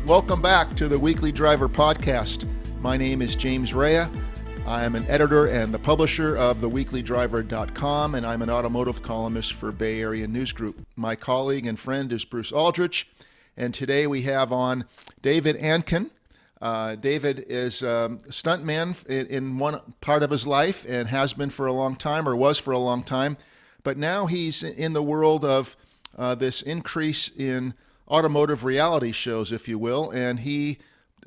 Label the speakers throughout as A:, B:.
A: Welcome back to the Weekly Driver podcast. My name is James Rea. I am an editor and the publisher of TheWeeklyDriver.com, and I'm an automotive columnist for Bay Area News Group. My colleague and friend is Bruce Aldrich, and today we have on David Ankin. David is a stuntman in one part of his life and has been for a long time, or was for a long time, but now he's in the world of this increase in automotive reality shows, if you will, and he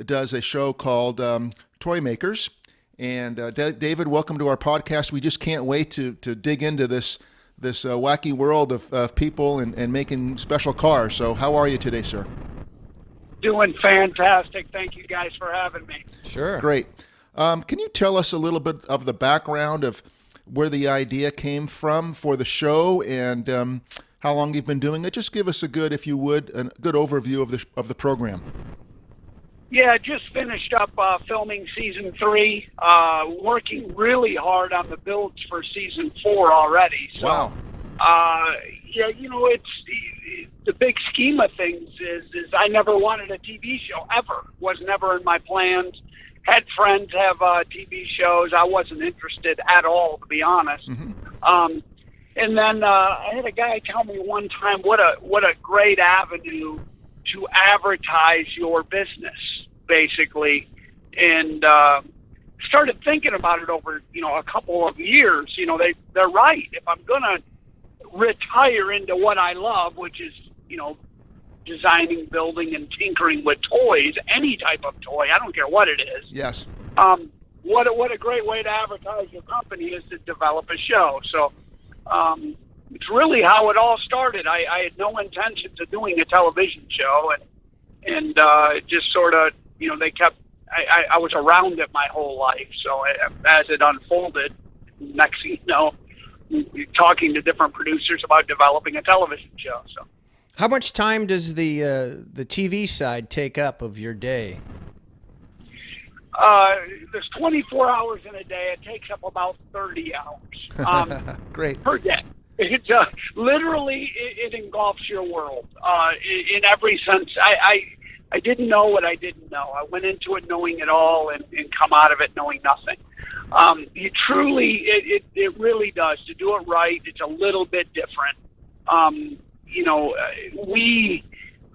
A: does a show called Toymakerz. And David, welcome to our podcast. We just can't wait to dig into this wacky world of people and making special cars. So how are you today, sir?
B: Doing fantastic. Thank you guys for having me.
C: Sure.
A: Great. Can you tell us a little bit of the background of where the idea came from for the show and how long you've been doing it? Just give us a good, if you would, a good overview of the program.
B: Yeah, just finished up filming season 3. Working really hard on the builds for season 4 already. So,
A: wow.
B: Yeah, you know, it's the big scheme of things is I never wanted a TV show ever. Was never in my plans. Had friends have TV shows. I wasn't interested at all, to be honest. Mm-hmm. And then I had a guy tell me one time what a great avenue to advertise your business, basically, and started thinking about it over a couple of years. They're right. If I'm gonna retire into what I love, which is designing, building, and tinkering with toys, any type of toy, I don't care what it is.
A: Yes.
B: What a great way to advertise your company is to develop a show. So. It's really how it all started. I had no intentions of doing a television show, and just sort of, they kept. I was around it my whole life. So as it unfolded, next thing you know, you're talking to different producers about developing a television show. So,
C: how much time does the TV side take up of your day?
B: There's 24 hours in a day. It takes up about 30 hours
A: Great.
B: per day. It's literally it engulfs your world in every sense. I didn't know what I didn't know. I went into it knowing it all and come out of it knowing nothing. You truly, it really does. To do it right, it's a little bit different.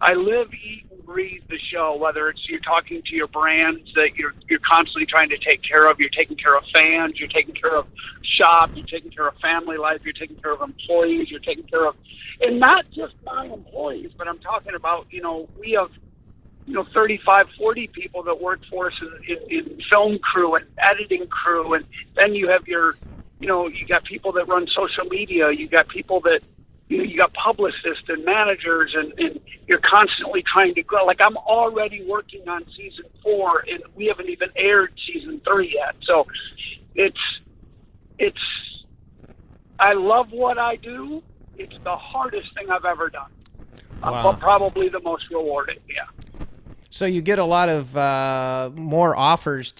B: I live, eat, and breathe the show, whether it's you're talking to your brands that you're constantly trying to take care of. You're taking care of fans. You're taking care of shop. You're taking care of family life. You're taking care of employees. You're taking care of, and not just my employees, but I'm talking about, we have, 35, 40 people that work for us in film crew and editing crew. And then you have your, you got people that run social media. You got people that, you got publicists and managers, and you're constantly trying to grow. Like, I'm already working on season 4, and we haven't even aired season 3 yet. So I love what I do. It's the hardest thing I've ever done, but probably the most rewarding. Yeah.
C: So you get a lot of more offers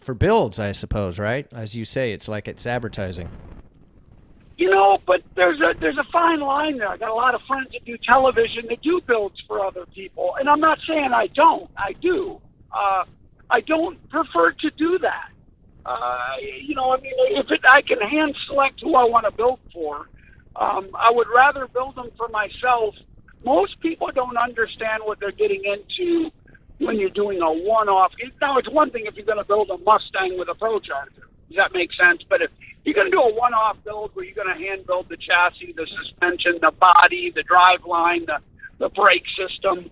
C: for builds, I suppose, right? As you say, it's like it's advertising.
B: But there's a fine line there. I got a lot of friends that do television that do builds for other people, and I'm not saying I don't. I do. I don't prefer to do that. I can hand select who I want to build for. I would rather build them for myself. Most people don't understand what they're getting into when you're doing a one-off. Now, it's one thing if you're going to build a Mustang with a Procharger. Does that make sense? But if you're going to do a one-off build where you're going to hand build the chassis, the suspension, the body, the drive line, the brake system,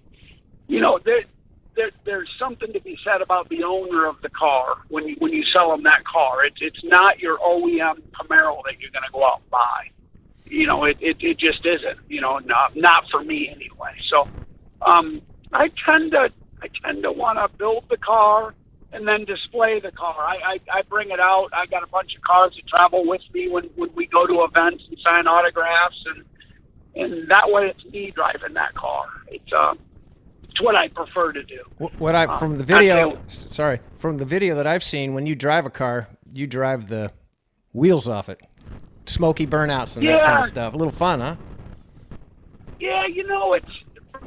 B: there's something to be said about the owner of the car when you sell them that car. It's not your OEM Camaro that you're going to go out and buy. It just isn't. Not for me anyway. So I tend to want to build the car and then display the car. I bring it out. I got a bunch of cars that travel with me when we go to events and sign autographs, and that way it's me driving that car. It's what I prefer to do.
C: From the video that I've seen, when you drive a car, you drive the wheels off it, smoky burnouts and that kind of stuff. A little fun, huh?
B: Yeah, it's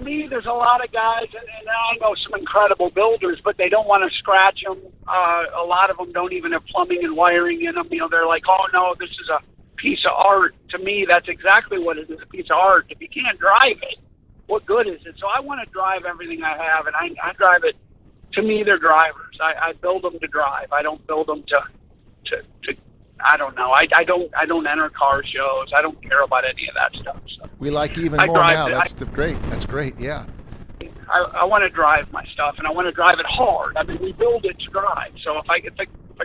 B: me, there's a lot of guys, and I know some incredible builders, but they don't want to scratch them. A lot of them don't even have plumbing and wiring in them. You know, they're like, oh, no, this is a piece of art. To me, that's exactly what it is, a piece of art. If you can't drive it, what good is it? So I want to drive everything I have, and I drive it. To me, they're drivers. I build them to drive. I don't build them to I don't know. I don't enter car shows. I don't care about any of that stuff. So
A: we like even more now. That's great. That's great. Yeah.
B: I want to drive my stuff, and I want to drive it hard. I mean, we build it to drive. So if I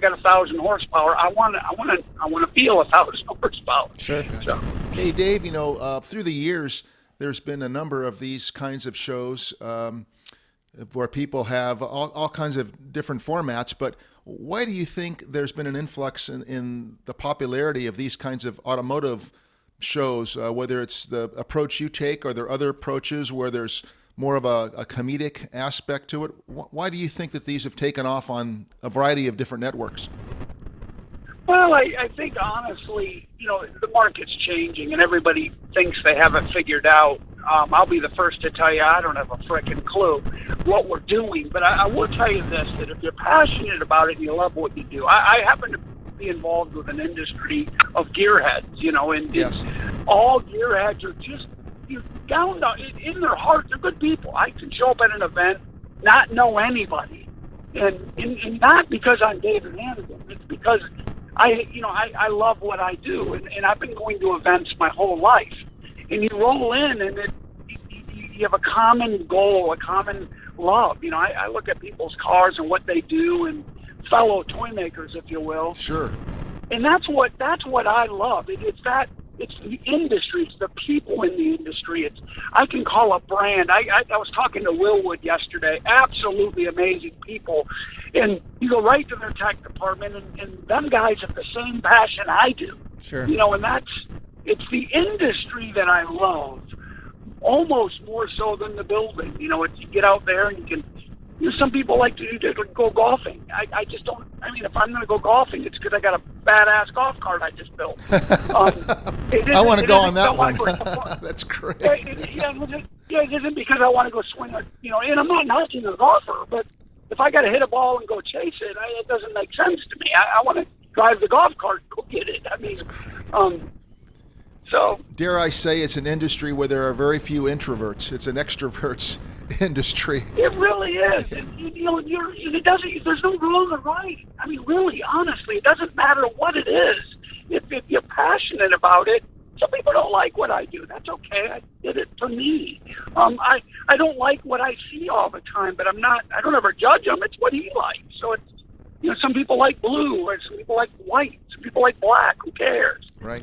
B: got 1,000 horsepower, I want to feel 1,000 horsepower.
C: Sure.
B: So.
A: Hey, Dave. You know, through the years, there's been a number of these kinds of shows where people have all kinds of different formats, but why do you think there's been an influx in the popularity of these kinds of automotive shows, whether it's the approach you take or there are other approaches where there's more of a comedic aspect to it? Why do you think that these have taken off on a variety of different networks?
B: Well, I think honestly, you know, the market's changing and everybody thinks they have it figured out. I'll be the first to tell you I don't have a frickin' clue what we're doing, but I will tell you this, that if you're passionate about it and you love what you do, I happen to be involved with an industry of gearheads, you know, and
A: yes.
B: All gearheads are just down in their heart, they're good people. I can show up at an event, not know anybody, and not because I'm David Ankin, it's because I love what I do, and I've been going to events my whole life. And you roll in, and you have a common goal, a common love. You know, I look at people's cars and what they do, and fellow toymakers, if you will.
A: Sure.
B: And that's what I love. It's the industry. It's the people in the industry. I can call a brand. I was talking to Willwood yesterday. Absolutely amazing people. And you go right to their tech department, and them guys have the same passion I do.
C: Sure.
B: You know, and it's the industry that I love, almost more so than the building. You know, you get out there and you can. You know, some people like to go golfing. I just don't. I mean, if I'm going to go golfing, it's because I got a badass golf cart I just built.
A: I want to go on that one. That's great.
B: It isn't because I want to go swing and I'm not knocking a golfer, but if I got to hit a ball and go chase it, it doesn't make sense to me. I want to drive the golf cart, go get it. I mean, so
A: dare I say it's an industry where there are very few introverts. It's an extroverts industry.
B: It really is. And, it doesn't. There's no wrong or right. I mean, really, honestly, it doesn't matter what it is. If you're passionate about it, some people don't like what I do. That's okay. I did it for me. I don't like what I see all the time, but I don't ever judge him. It's what he likes. So it's, some people like blue, or some people like white, some people like black. Who cares?
A: Right.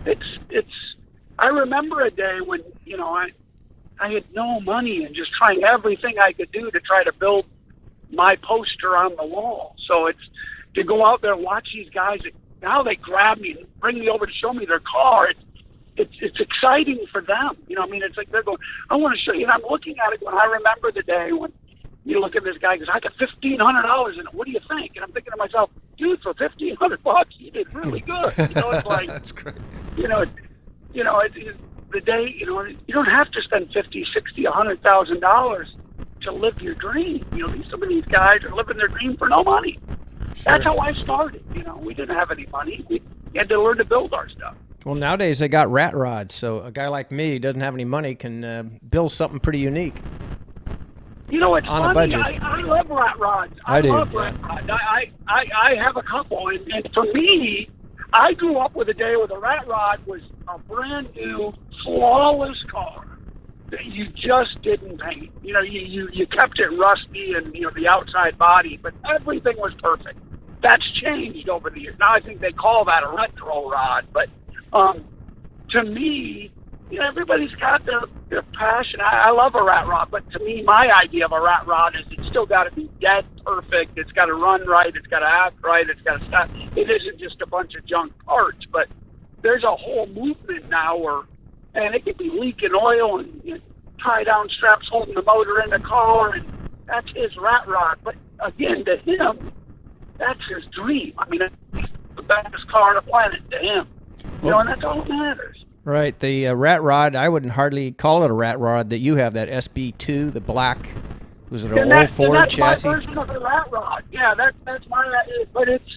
B: I remember a day when, I had no money and just trying everything I could do to try to build my poster on the wall. So it's to go out there and watch these guys. Now they grab me and bring me over to show me their car. It's exciting for them. It's like they're going, I want to show you. And I'm looking at it when I remember the day when you look at this guy, because I got $1,500 in it. What do you think? And I'm thinking to myself, dude, for $1,500, you did really good. It's like,
A: that's great.
B: The day, you don't have to spend $50,000, $60,000, $100,000 to live your dream. Some of these guys are living their dream for no money. Sure. That's how I started. We didn't have any money. We had to learn to build our stuff.
C: Well, nowadays they got rat rods, so a guy like me who doesn't have any money can build something pretty unique.
B: It's
C: on
B: funny.
C: A budget.
B: I love rat rods.
C: I do.
B: Love rat rods. I have a couple, and for me, I grew up with a day where the rat rod was a brand new, flawless car that you just didn't paint. You kept it rusty and the outside body, but everything was perfect. That's changed over the years. Now I think they call that a retro rod, but to me, everybody's got their passion. I love a rat rod, but to me, my idea of a rat rod is it's still got to be dead perfect. It's got to run right. It's got to act right. It's got to stop. It isn't just a bunch of junk parts, but there's a whole movement now and it could be leaking oil and tie down straps holding the motor in the car, and that's his rat rod. But again, to him, that's his dream. I mean, it's the best car on the planet to him. And that's all that matters.
C: Right. The rat rod, I wouldn't hardly call it a rat rod that you have, that SB2, the black, was it an old Ford
B: that's
C: chassis?
B: My version of a rat rod. Yeah, that's my, but it's,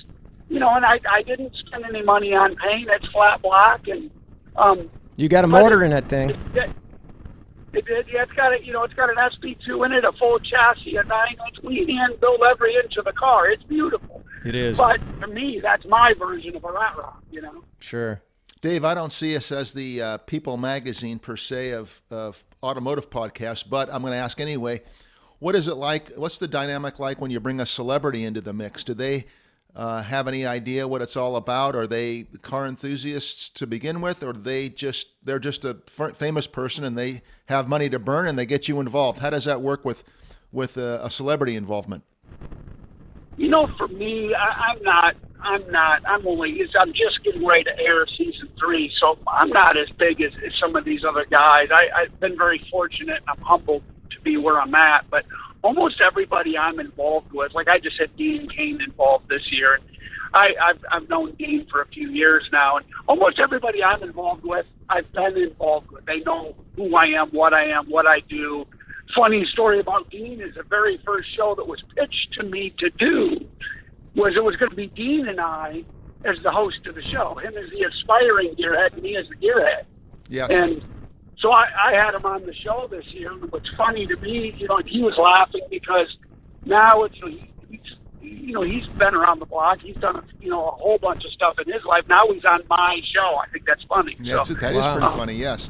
B: and I didn't spend any money on paint. It's flat black, and
C: you got a motor in that thing.
B: It did. Yeah, it's got an SB2 in it, a full chassis, a 9-inch. We hand build every inch of the car. It's beautiful.
C: It is.
B: But to me, that's my version of a rat rod.
C: Sure.
A: Dave, I don't see us as the People magazine per se of automotive podcasts, but I'm going to ask anyway. What is it like? What's the dynamic like when you bring a celebrity into the mix? Do they have any idea what it's all about? Are they car enthusiasts to begin with, or they're just a famous person and they have money to burn and they get you involved? How does that work with a celebrity involvement?
B: For me, I'm just getting ready to air season 3, so I'm not as big as some of these other guys. I've been very fortunate, and I'm humbled to be where I'm at, but almost everybody I'm involved with, like I just had Dean Cain involved this year, and I've known Dean for a few years now, and almost everybody I'm involved with, I've been involved with. They know who I am, what I do. Funny story about Dean is the very first show that was pitched to me to do was it was going to be Dean and I as the host of the show, him as the aspiring gearhead and me as the gearhead.
A: Yes.
B: And so I had him on the show this year. And what's funny to me, he was laughing because now he's been around the block. He's done a whole bunch of stuff in his life. Now he's on my show. I think that's funny.
A: Yes, that is pretty funny. Yes.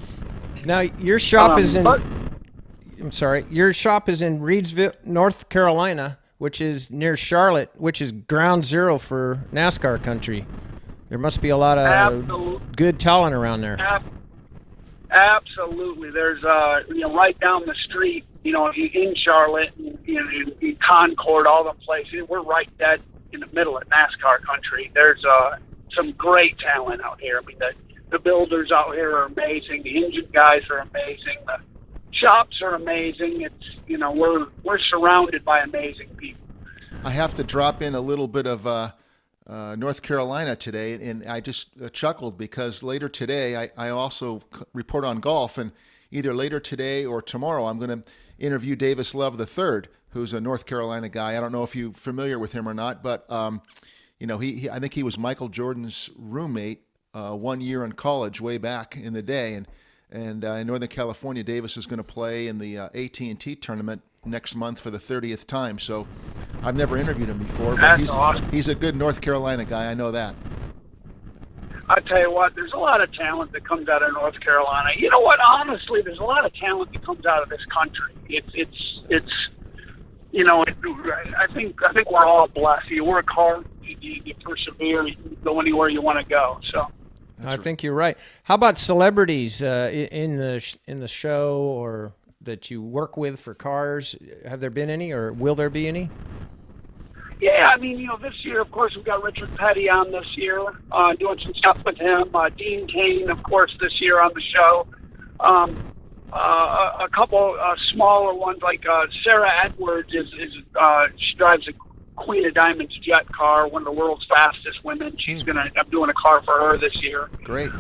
C: Now your shop is in. Your shop is in Reidsville, North Carolina, which is near Charlotte, which is ground zero for NASCAR country. There must be a lot of good talent around there.
B: Absolutely. There's, right down the street, in Charlotte, in Concord, all the places. We're right dead in the middle of NASCAR country. There's some great talent out here. I mean, the builders out here are amazing. The engine guys are amazing. The shops are amazing. It's, we're surrounded by amazing people.
A: I have to drop in a little bit of North Carolina today, and I just chuckled because later today I also report on golf, and either later today or tomorrow I'm going to interview Davis Love III, who's a North Carolina guy. I don't know if you're familiar with him or not, but I think he was Michael Jordan's roommate 1 year in college way back in the day, and in Northern California, Davis is going to play in the AT&T tournament next month for the 30th time. So I've never interviewed him before, but he's a good North Carolina guy. I know that.
B: I tell you what, there's a lot of talent that comes out of North Carolina. You know what? Honestly, there's a lot of talent that comes out of this country. I think we're all blessed. You work hard, you persevere, you go anywhere you want to go. So.
C: I think you're right. How about celebrities in the show or that you work with for cars? Have there been any, or will there be any?
B: Yeah, I mean, this year, of course, we've got Richard Petty on this year, doing some stuff with him. Dean Cain, of course, this year on the show. A couple smaller ones, like Sarah Edwards she drives a Queen of Diamonds jet car, one of the world's fastest women. I'm doing a car for her this year.
A: Great.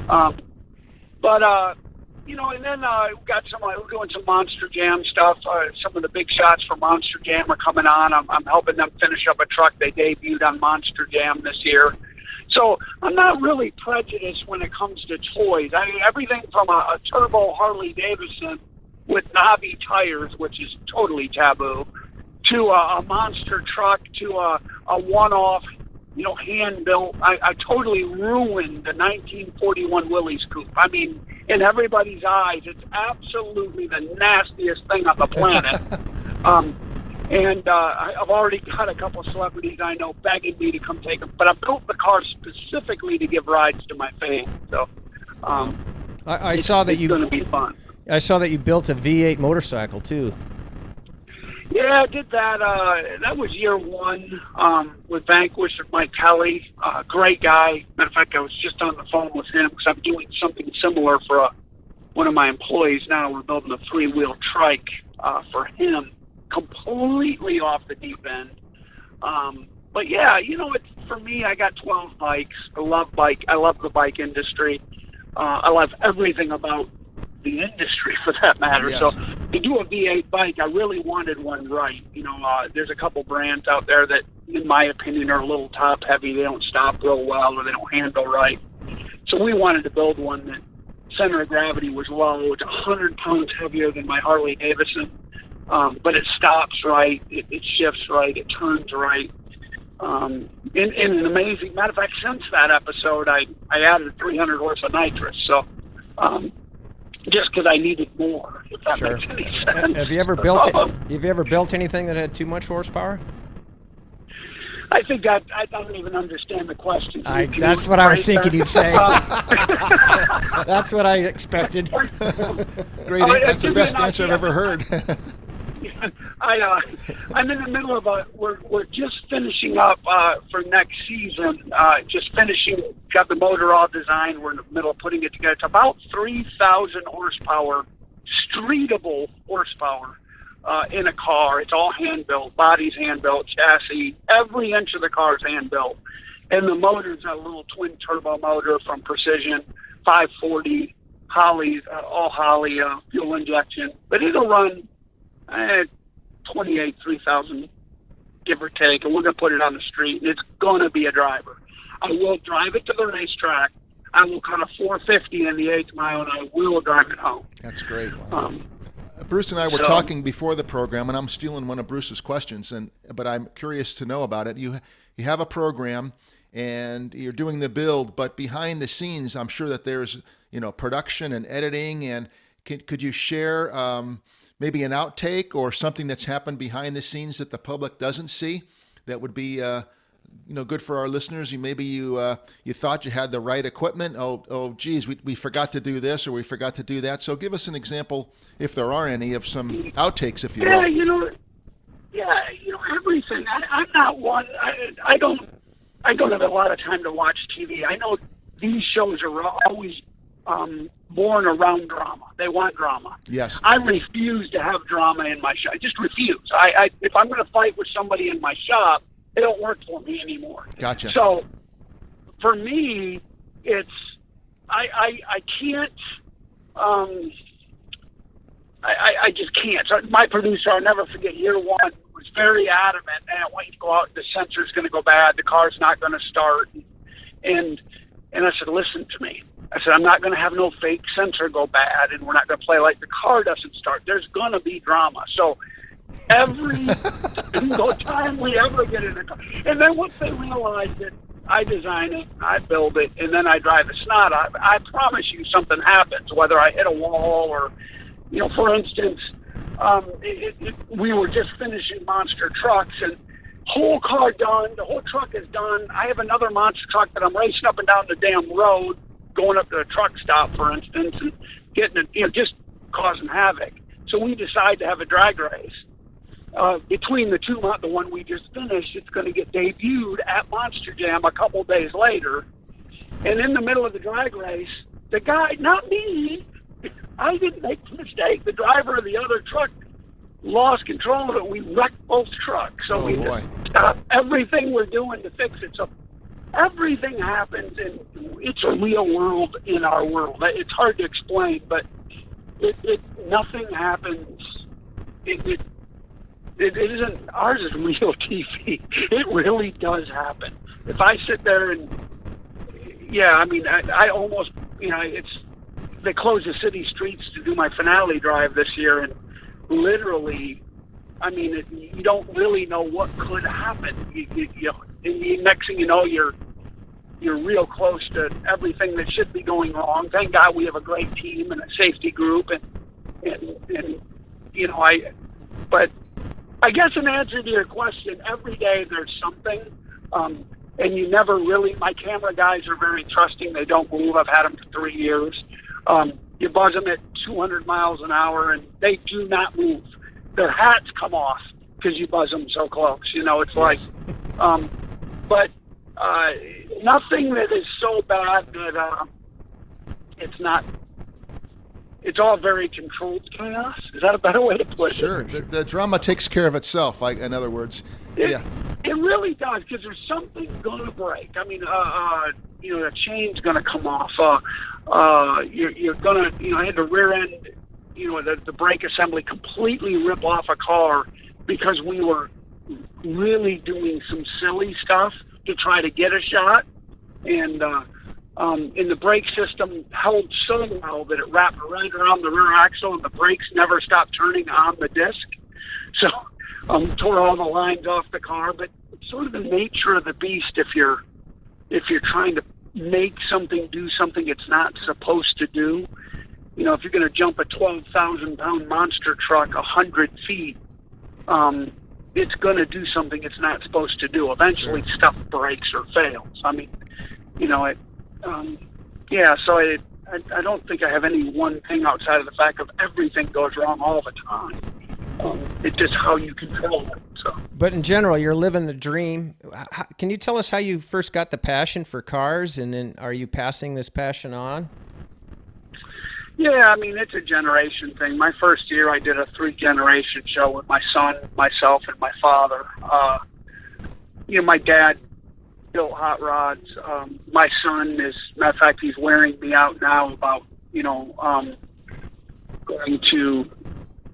B: And then we've got we're doing some Monster Jam stuff. Some of the big shots for Monster Jam are coming on. I'm helping them finish up a truck they debuted on Monster Jam this year. So I'm not really prejudiced when it comes to toys. I mean, everything from a turbo Harley Davidson with knobby tires, which is totally taboo, to a monster truck, to a one-off, hand-built. I totally ruined the 1941 Willys coupe. I mean, in everybody's eyes, it's absolutely the nastiest thing on the planet. I've already got a couple of celebrities I know begging me to come take them. But I built the car specifically to give rides to my fans. So
C: I saw that
B: it's going to be fun.
C: I saw that you built a V8 motorcycle, too.
B: Yeah, I did that. That was year one with Vanquish with Mike Kelly. Great guy. Matter of fact, I was just on the phone with him because I'm doing something similar for one of my employees now. We're building a 3-wheel trike for him, completely off the deep end. But yeah, it's for me. I got 12 bikes. I love the bike industry. I love everything about the industry, for that matter.
A: Yes.
B: So to do a V8 bike, I really wanted one right. There's a couple brands out there that, in my opinion, are a little top heavy. They don't stop real well, or they don't handle right. So we wanted to build one that center of gravity was low. It's 100 pounds heavier than my Harley Davidson, but it stops right, it shifts right, it turns right. And an amazing matter of fact, since that episode, I added 300 horse of nitrous. So just because I needed more, if that
C: Sure.
B: makes any sense.
C: Have you ever built anything that had too much horsepower?
B: I think I don't even understand the question.
C: That's what I was thinking you'd say. That's what I expected.
A: Great. That's the best answer I've ever heard.
B: I'm in the middle of we're just finishing up for next season. Got the motor all designed. We're in the middle of putting it together. It's about 3,000 horsepower, streetable horsepower in a car. It's all hand built. Body's hand built. Chassis. Every inch of the car is hand built. And the motor's a little twin turbo motor from Precision, 540 Holley, all Holley fuel injection. But it'll run 3,000, give or take, and we're going to put it on the street, and it's going to be a driver. I will drive it to the racetrack. I will cut a 450 in the 8th mile, and I will drive it home.
A: That's great. Bruce and I were talking before the program, and I'm stealing one of Bruce's questions, but I'm curious to know about it. You have a program, and you're doing the build, but behind the scenes, I'm sure that there's production and editing. And could you share maybe an outtake or something that's happened behind the scenes that the public doesn't see that would be good for our listeners? You thought you had the right equipment. Oh geez, we forgot to do this, or we forgot to do that. So give us an example, if there are any, of some outtakes, if you will.
B: Everything. I'm not one. I don't have a lot of time to watch TV. I know these shows are always born around drama. They want drama.
A: Yes.
B: I refuse to have drama in my shop. I just refuse. If I'm going to fight with somebody in my shop, it don't work for me anymore.
A: Gotcha.
B: So for me, it's I can't. I just can't. So my producer, I'll never forget, year one, was very adamant. I want you to go out. The sensor's going to go bad. The car's not going to start. And I said, listen to me. I said, I'm not going to have no fake sensor go bad, and we're not going to play like the car doesn't start. There's going to be drama. So every single time we ever get in a car. And then once they realize that I design it, I build it, and then I drive the snot, I promise you something happens, whether I hit a wall or, for instance, we were just finishing monster trucks, and whole car done, the whole truck is done. I have another monster truck that I'm racing up and down the damn road, going up to a truck stop, for instance, and getting it, just causing havoc. So we decide to have a drag race. Between the two, the one we just finished, it's going to get debuted at Monster Jam a couple days later. And in the middle of the drag race, the guy, not me, I didn't make the mistake. The driver of the other truck lost control of it. We wrecked both trucks. So we just stopped everything we're doing to fix it. So everything happens, and it's a real world in our world. It's hard to explain, but nothing happens. It isn't. Ours is real TV. It really does happen. If I sit there and, I almost, they closed the city streets to do my finale drive this year, and literally, you don't really know what could happen. And the next thing you know, you're real close to everything that should be going wrong. Thank God we have a great team and a safety group, but I guess in answer to your question, every day there's something, and you never really, my camera guys are very trusting. They don't move. I've had them for 3 years. You buzz them at 200 miles an hour, and they do not move. Their hats come off because you buzz them so close. It's like, but nothing that is so bad that it's not. It's all very controlled chaos. Is that a better way to put it?
A: Sure. The drama takes care of itself. In other words, yeah.
B: It really does, because there's something going to break. I mean, the chain's going to come off. You're going to, I had the rear end, the brake assembly completely rip off a car because we were really doing some silly stuff to try to get a shot. And the brake system held so well that it wrapped right around the rear axle, and the brakes never stopped turning on the disc. So tore all the lines off the car. But it's sort of the nature of the beast if you're trying to make something do something it's not supposed to do. If you're going to jump a 12,000-pound monster truck 100 feet, it's going to do something it's not supposed to do. Eventually, stuff breaks or fails. I mean, so I don't think I have any one thing outside of the fact of everything goes wrong all the time. It's just how you control it. So.
C: But in general, you're living the dream. Can you tell us how you first got the passion for cars, and then are you passing this passion on?
B: Yeah, I mean, it's a generation thing. My first year, I did a 3-generation show with my son, myself, and my father. My dad built hot rods. My son is, matter of fact, he's wearing me out now about, going to,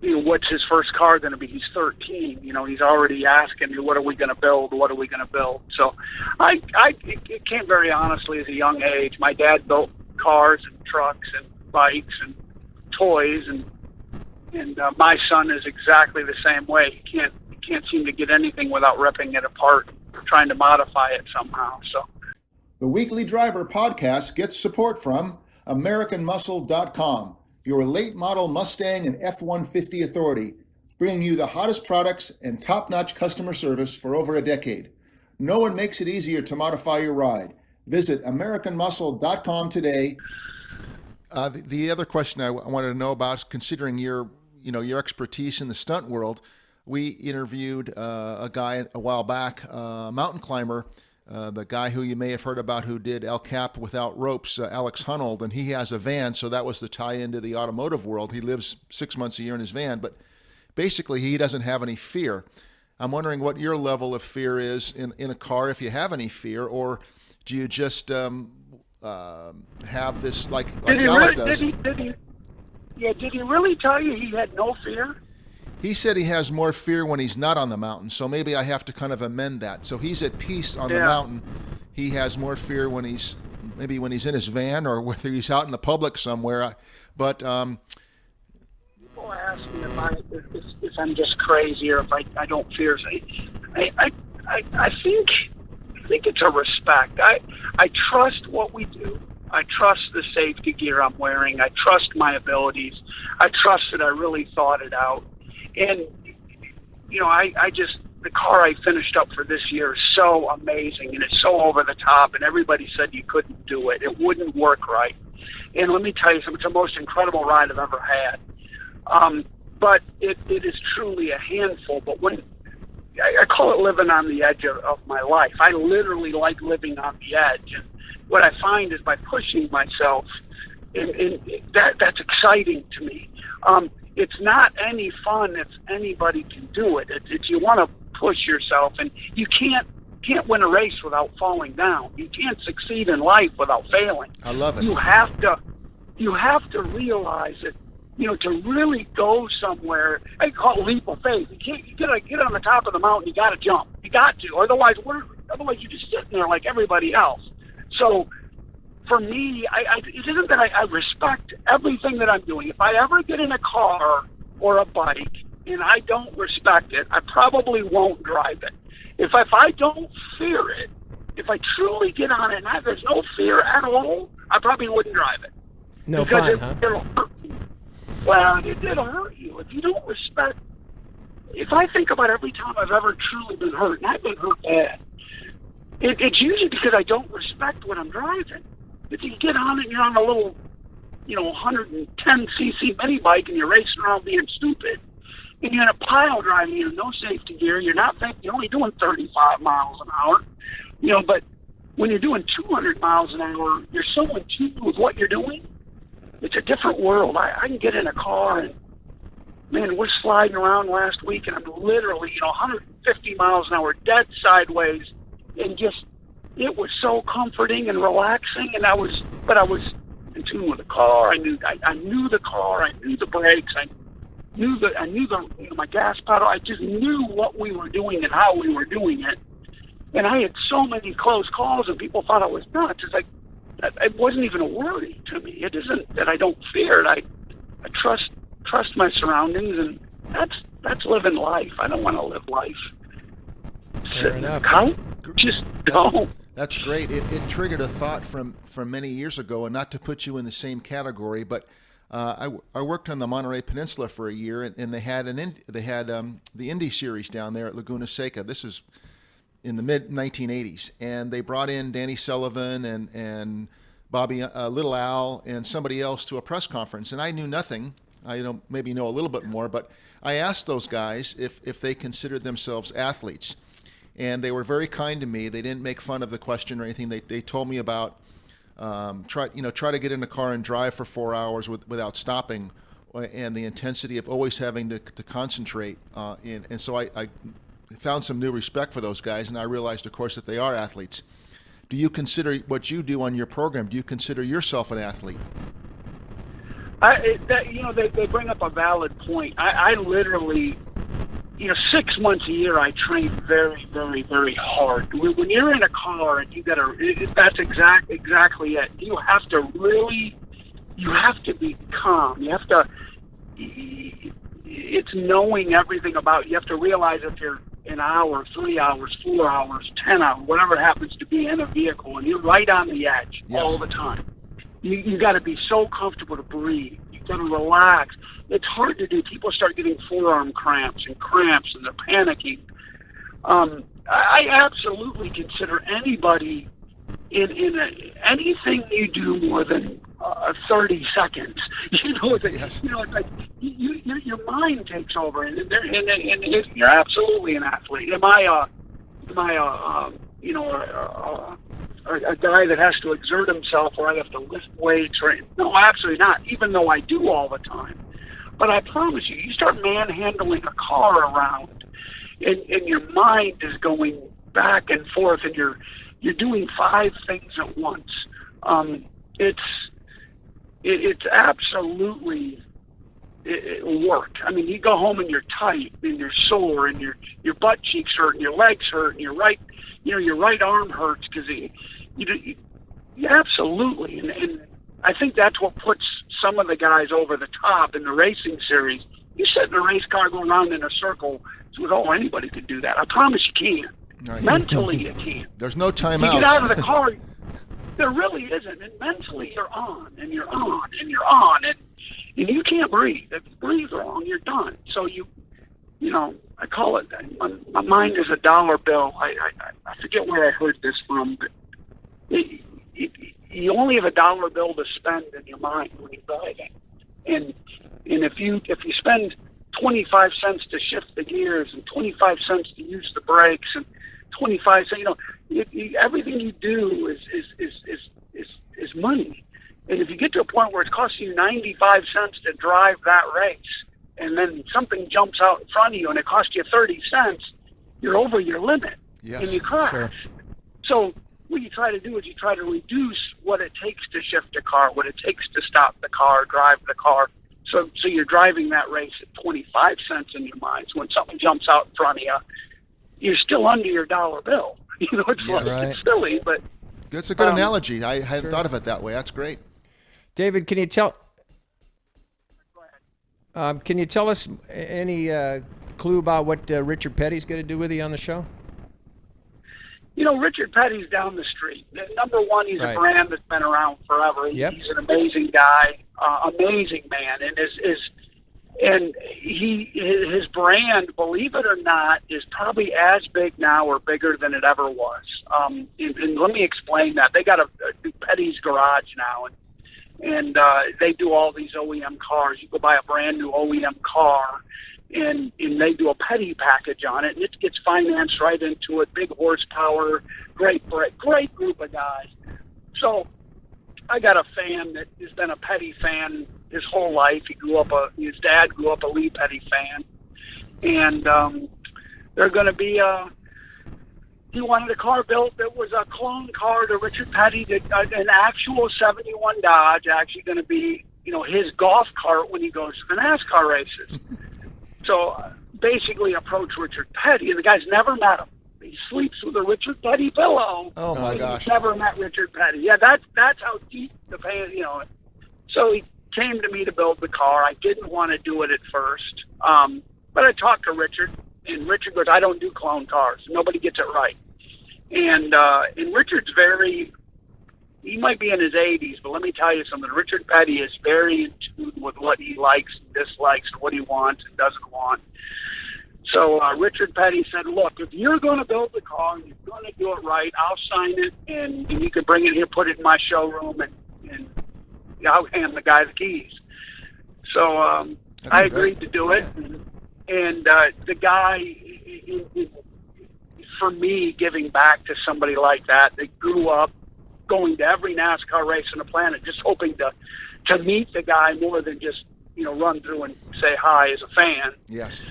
B: what's his first car going to be? He's 13. He's already asking me, what are we going to build? What are we going to build? So it came very honestly as a young age. My dad built cars and trucks and bikes and toys, and my son is exactly the same way. He can't seem to get anything without ripping it apart, trying to modify it somehow. So
A: the Weekly Driver podcast gets support from AmericanMuscle.com, your late model Mustang and F-150 authority, bringing you the hottest products and top-notch customer service for over a decade. No one makes it easier to modify your ride. Visit AmericanMuscle.com today. The other question I wanted to know about is, considering your expertise in the stunt world, we interviewed a guy a while back, a mountain climber, the guy who you may have heard about who did El Cap without ropes, Alex Hunold, and he has a van, so that was the tie into the automotive world. He lives 6 months a year in his van, but basically he doesn't have any fear. I'm wondering what your level of fear is in a car, if you have any fear, or do you just have this like Alex does?
B: Did he really tell you he had no fear?
A: He said he has more fear when he's not on the mountain, so maybe I have to kind of amend that. So he's at peace on the mountain. He has more fear when he's in his van or whether he's out in the public somewhere. But
B: people ask me if I'm just crazy or if I don't fear. I think it's a respect. I trust what we do. I trust the safety gear I'm wearing. I trust my abilities. I trust that I really thought it out. And, the car I finished up for this year is so amazing, and it's so over the top, and everybody said you couldn't do it. It wouldn't work right. And let me tell you something, it's the most incredible ride I've ever had. But it is truly a handful. But when I call it living on the edge of my life, I literally like living on the edge. And what I find is by pushing myself, and that's exciting to me. It's not any fun if anybody can do it. It's you want to push yourself, and you can't win a race without falling down. You can't succeed in life without failing.
A: I love it.
B: You have to realize that, to really go somewhere. I call it leap of faith. You gotta get on the top of the mountain. You got to jump. You got to. Otherwise you're just sitting there like everybody else. So for me, it isn't that I respect everything that I'm doing. If I ever get in a car or a bike and I don't respect it, I probably won't drive it. If I don't fear it, if I truly get on it and there's no fear at all, I probably wouldn't drive it.
C: No fun, huh?
B: It'll hurt you. Well, it'll hurt you. If you don't respect, if I think about every time I've ever truly been hurt, and I've been hurt bad, it's usually because I don't respect what I'm driving. If you get on it and you're on a little, 110cc mini bike and you're racing around being stupid, and you're in a pile driving, you have no safety gear, you're only doing 35 miles an hour, but when you're doing 200 miles an hour, you're so in tune with what you're doing. It's a different world. I can get in a car and man, we're sliding around last week, and I'm literally, 150 miles an hour, dead sideways, and just, it was so comforting and relaxing, and I was in tune with the car. I knew the car, I knew the brakes, I knew my gas pedal. I just knew what we were doing and how we were doing it. And I had so many close calls, and people thought I was nuts. It's like, it wasn't even a worry to me. It isn't that I don't fear it. I trust my surroundings, and that's living life. I don't want to live life sitting on the couch. Just don't.
A: That's great. It triggered a thought from many years ago, and not to put you in the same category, but I worked on the Monterey Peninsula for a year, and they had the Indy Series down there at Laguna Seca. This is in the mid 1980s, and they brought in Danny Sullivan and Bobby Little Al and somebody else to a press conference, and I knew nothing. I maybe know a little bit more, but I asked those guys if they considered themselves athletes, and they were very kind to me. They didn't make fun of the question or anything. They told me about try to get in a car and drive for 4 hours without stopping, and the intensity of always having to concentrate. And so I found some new respect for those guys, and I realized, of course, that they are athletes. Do you consider what you do on your program? Do you consider yourself an athlete?
B: They bring up a valid point. I literally, 6 months a year, I train very, very, very hard. When you're in a car and that's exactly it. You have to be calm. You have to, it's knowing everything about you. You have to realize if you're an hour, 3 hours, 4 hours, 10 hours, whatever it happens to be in a vehicle, and you're right on the edge all the time. You got to be so comfortable to breathe. You got to relax. It's hard to do. People start getting forearm cramps, and they're panicking. I absolutely consider anybody in anything you do more than 30 seconds. It's like your mind takes over, and you're absolutely an athlete. Am I a guy that has to exert himself, or I have to lift weights? No, absolutely not, even though I do all the time. But I promise you start manhandling a car around, and your mind is going back and forth, and you're doing 5 things at once. It's absolutely work. I mean, you go home and you're tight, and you're sore, and your butt cheeks hurt, and your legs hurt, and your right arm hurts because absolutely. And I think that's what puts some of the guys over the top in the racing series. You sit in a race car, go around in a circle. So, anybody could do that. I promise you can. Right. Mentally, you can.
A: There's no timeouts.
B: You get out of the car. There really isn't. And mentally, you're on, and you're on, and you're on, and you can't breathe. If you breathe wrong, you're done. So I call it, my mind is a dollar bill. I forget where I heard this from, but you only have a dollar bill to spend in your mind when you're driving. And if you spend 25 cents to shift the gears, and 25 cents to use the brakes, and 25 cents, everything you do is money. And if you get to a point where it's costing you 95 cents to drive that race, and then something jumps out in front of you and it costs you 30 cents, you're over your limit, and you crash. Sure. So what you try to do is you try to reduce what it takes to shift a car, what it takes to stop the car, drive the car. So you're driving that race at 25 cents in your mind. So when something jumps out in front of you, you're still under your dollar bill. It's silly, but
A: that's a good analogy. I hadn't thought of it that way. That's great.
C: David, can you tell us any clue about what Richard Petty's going to do with you on the show?
B: Richard Petty's down the street. Number one, he's a brand that's been around forever.
C: Yep.
B: He's an amazing guy, amazing man, and his brand, believe it or not, is probably as big now or bigger than it ever was. And let me explain that. They got a Petty's garage now, and they do all these OEM cars. You go buy a brand new OEM car, and they do a Petty package on it, and it gets financed right into it. Big horsepower, great group of guys. So I got a fan that has been a Petty fan his whole life. His dad grew up a Lee Petty fan, and they're going to be he wanted a car built that was a clone car to Richard Petty, an actual 71 Dodge, actually going to be, his golf cart when he goes to the NASCAR races. So basically approach Richard Petty, and the guy's never met him. He sleeps with a Richard Petty pillow.
A: Oh my gosh!
B: He's never met Richard Petty. Yeah, that's how deep the fan. So he came to me to build the car. I didn't want to do it at first, but I talked to Richard, and Richard goes, "I don't do clone cars. Nobody gets it right." And Richard's he might be in his 80s, but let me tell you something. Richard Petty is very in tune with what he likes and dislikes, what he wants and doesn't want. So Richard Petty said, look, if you're going to build the car and you're going to do it right, I'll sign it, and you can bring it here, put it in my showroom, and I'll hand the guy the keys. So I agreed to do it. And the guy, for me, giving back to somebody like that grew up going to every NASCAR race on the planet, just hoping to meet the guy more than just, run through and say hi as a fan.
A: Yes.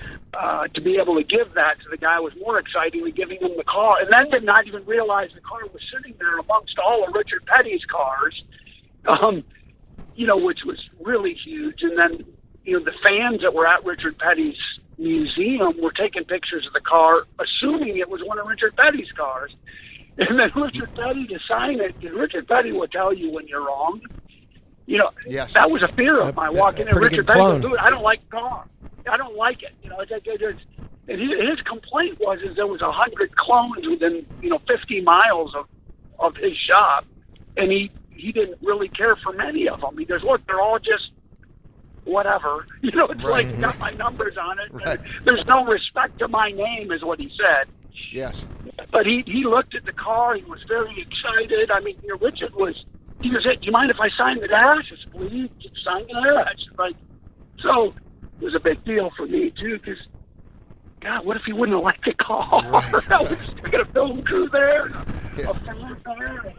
B: To be able to give that to the guy was more exciting than giving him the car. And then did not even realize the car was sitting there amongst all of Richard Petty's cars, which was really huge. And then, the fans that were at Richard Petty's museum were taking pictures of the car, assuming it was one of Richard Petty's cars. And then Richard Petty to sign it, because Richard Petty will tell you when you're wrong.
A: Yes.
B: That was a fear of mine walking in. Richard Petty goes, dude, I don't like the car. I don't like it. And his complaint was there was 100 clones within 50 miles of his shop, and he didn't really care for many of them. He goes, look, they're all just whatever. It's
A: right.
B: like got my numbers on it.
A: Right.
B: There's no respect to my name, is what he said.
A: Yes.
B: But he looked at the car. He was very excited. I mean, Richard was. He goes, hey, do you mind if I sign the dash? I said, please, sign the dash. So it was a big deal for me, too, because, God, what if he wouldn't have liked the car? Right. I got a film crew there, a fan there.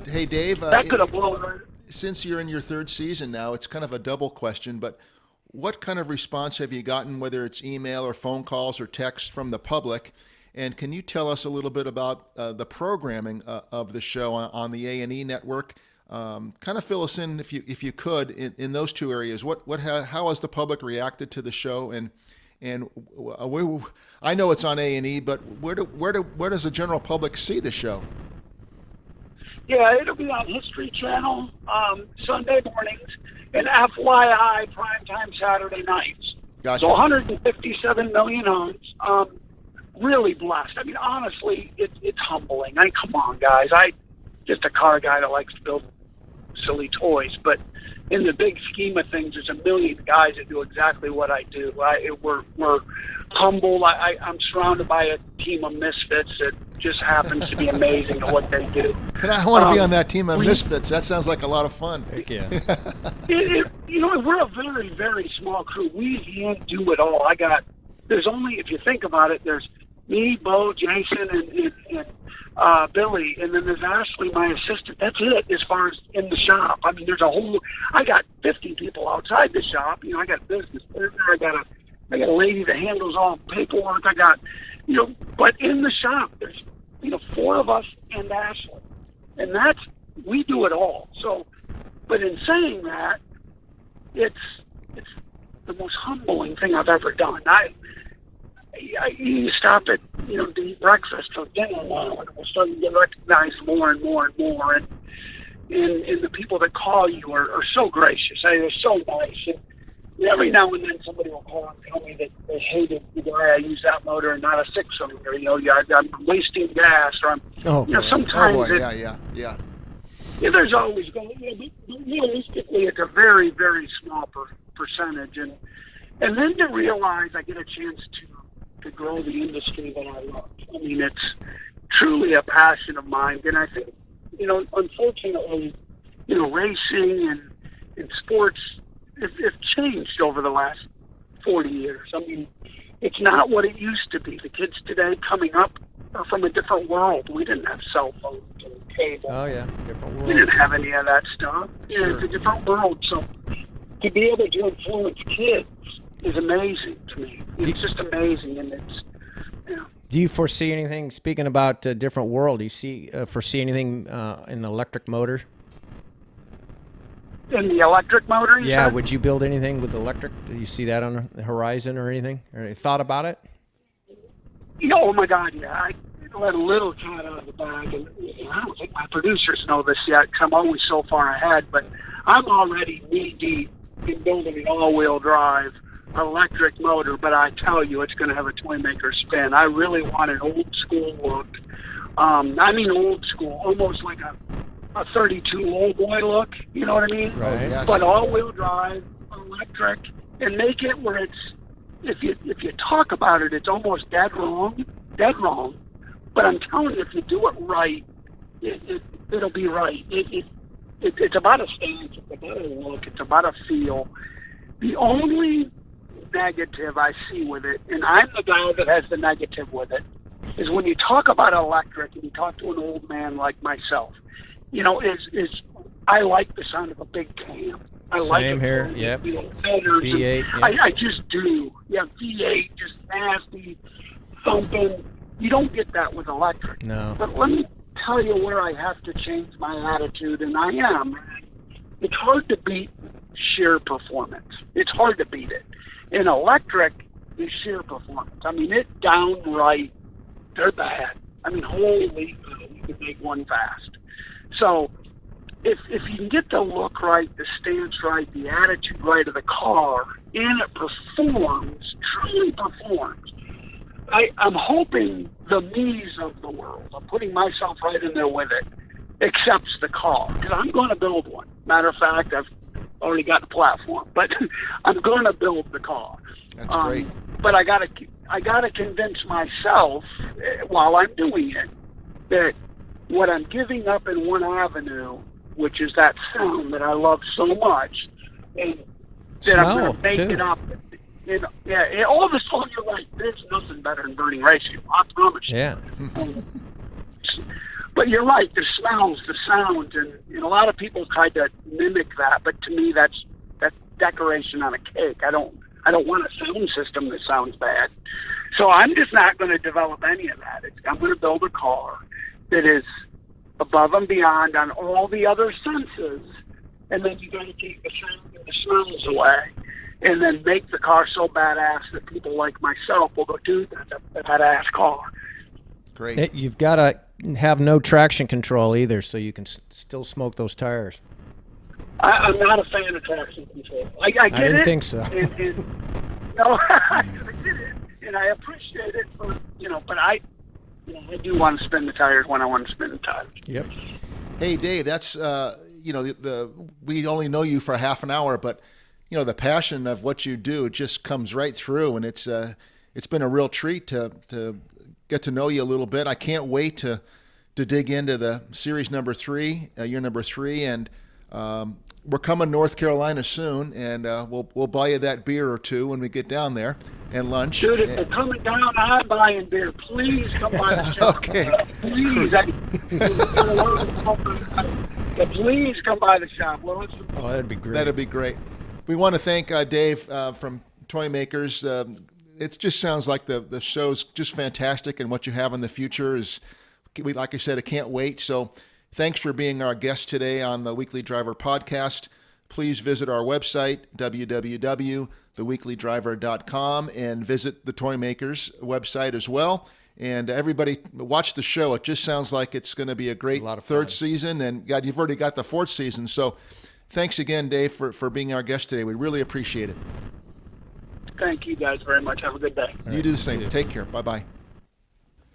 A: Hey, Dave.
B: That could have blown her.
A: Since you're in your third season now, it's kind of a double question, but what kind of response have you gotten, whether it's email or phone calls or text from the public? And can you tell us a little bit about the programming of the show on the A&E network? Kind of fill us in, if you could, in those two areas. How has the public reacted to the show? And I know it's on A&E, but where does the general public see the show?
B: Yeah, it'll be on History Channel Sunday mornings, and FYI primetime Saturday nights.
A: Gotcha.
B: So 157 million homes. Really blessed. I mean, honestly, it's humbling. Come on, guys. Just a car guy that likes to build silly toys, but in the big scheme of things, there's a million guys that do exactly what I do. We're humble. I'm surrounded by a team of misfits that just happens to be amazing at what they do.
A: And I want to be on that team of misfits. That sounds like a lot of fun.
C: Heck yeah.
B: We're a very, very small crew. We can't do it all. There's only, if you think about it, there's me, Bo, Jason, and Billy, and then there's Ashley, my assistant. That's it as far as in the shop. I mean, I got 50 people outside the shop. I got a business partner. I got a lady that handles all paperwork. I got, but in the shop, there's, 4 of us and Ashley. And we do it all. So, but in saying that, it's the most humbling thing I've ever done. You stop at, to eat breakfast or dinner now, and we're starting to get recognized more and more and more. And the people that call you are so gracious. They're so nice. And every now and then somebody will call and tell me that they hated the way I use that motor and not a 6-cylinder. I'm wasting gas, or sometimes.
A: Oh boy, yeah.
B: There's always going. Realistically, it's a very, very small percentage, and then to realize I get a chance to grow the industry that I love. I mean, it's truly a passion of mine, and I think, unfortunately, racing and sports have changed over the last 40 years. I mean, it's not what it used to be. The kids today coming up are from a different world. We didn't have cell phones and cable.
C: Oh yeah, different world.
B: We didn't have any of that stuff.
C: Sure.
B: Yeah, it's a different world. So to be able to influence kids is amazing to me. It's just amazing, and it's, you know.
C: Do you foresee anything? Speaking about a different world, do you foresee anything in the electric motor?
B: In the electric motor?
C: Yeah.
B: Said?
C: Would you build anything with electric? Do you see that on the horizon or anything? Or you thought about it?
B: Oh my God, yeah. I let a little cat out of the bag, and I don't think my producers know this yet because I'm always so far ahead, but I'm already knee-deep in building an all-wheel drive electric motor, but I tell you, it's going to have a Toymaker spin. I really want an old-school look. I mean old school, almost like a 32 old boy look, you know what I mean?
C: Right.
A: Yes.
B: But all-wheel drive, electric, and make it where it's, if you talk about it, it's almost dead wrong. But I'm telling you, if you do it right, it'll be right. It's about a stance, it's about a look, it's about a feel. The only negative I see with it, and I'm the guy that has the negative with it, is when you talk about electric and you talk to an old man like myself, you know, is I like the sound of a big cam.
C: Same here. Yep. V8. Yeah.
B: I just do. Yeah, V8, just nasty, thumping. You don't get that with electric.
C: No.
B: But let me tell you where I have to change my attitude, and I am. It's hard to beat sheer performance. It's hard to beat it. In electric, is sheer performance. I mean, it's downright, they're bad. I mean, holy, you could make one fast. So if you can get the look right, the stance right, the attitude right of the car, and it performs, truly performs, I'm hoping the me's of the world, I'm putting myself right in there with it, accepts the car. Because I'm going to build one. Matter of fact, I've already got the platform, but I'm going to build the car.
A: That's great.
B: But I gotta convince myself while I'm doing it that what I'm giving up in one avenue, which is that sound that I love so much, and that I'm going to make it up. All of a sudden you're right. There's nothing better than burning race fuel. I promise you.
C: Yeah.
B: But you're right. The smells, the sounds, and a lot of people tried to mimic that. But to me, that's decoration on a cake. I don't want a sound system that sounds bad. So I'm just not going to develop any of that. I'm going to build a car that is above and beyond on all the other senses, and then you got to take the sound and the smells away, and then make the car so badass that people like myself will go, dude, that's a badass car.
A: Great.
C: You've got to have no traction control either, so you can still smoke those tires.
B: I'm not a fan of traction control. I get it.
C: I didn't think so.
B: No, I get it, and I appreciate it, but I do want to spin the tires when I want to spin the tires.
C: Yep.
A: Hey, Dave, that's we only know you for half an hour, but the passion of what you do just comes right through, and it's been a real treat to get to know you a little bit. I can't wait to dig into the series number 3, year number 3, and we're coming to North Carolina soon, and we'll buy you that beer or two when we get down there, and lunch.
B: Dude, if they're coming down, I'm buying beer. Please come by the shop.
A: Okay.
B: Please. Please come by the shop. Well,
C: that'd be great.
A: That'd be great. We want to thank Dave from Toymakers. It just sounds like the show's just fantastic, and what you have in the future is, like I said, I can't wait. So thanks for being our guest today on the Weekly Driver podcast. Please visit our website, www.TheWeeklyDriver.com, and visit the Toymakers website as well. And everybody watch the show. It just sounds like it's going to be a great third season. And God, you've already got the 4th season. So thanks again, Dave, for being our guest today. We really appreciate it.
B: Thank you guys very much. Have a good day.
A: You do the same. Take care. Bye-bye.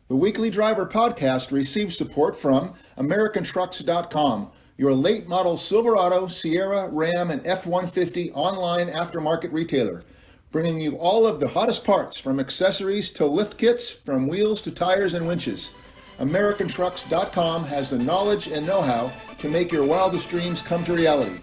A: The Weekly Driver podcast receives support from AmericanTrucks.com, your late model Silverado, Sierra, Ram, and F-150 online aftermarket retailer, bringing you all of the hottest parts from accessories to lift kits, from wheels to tires and winches. AmericanTrucks.com has the knowledge and know-how to make your wildest dreams come to reality.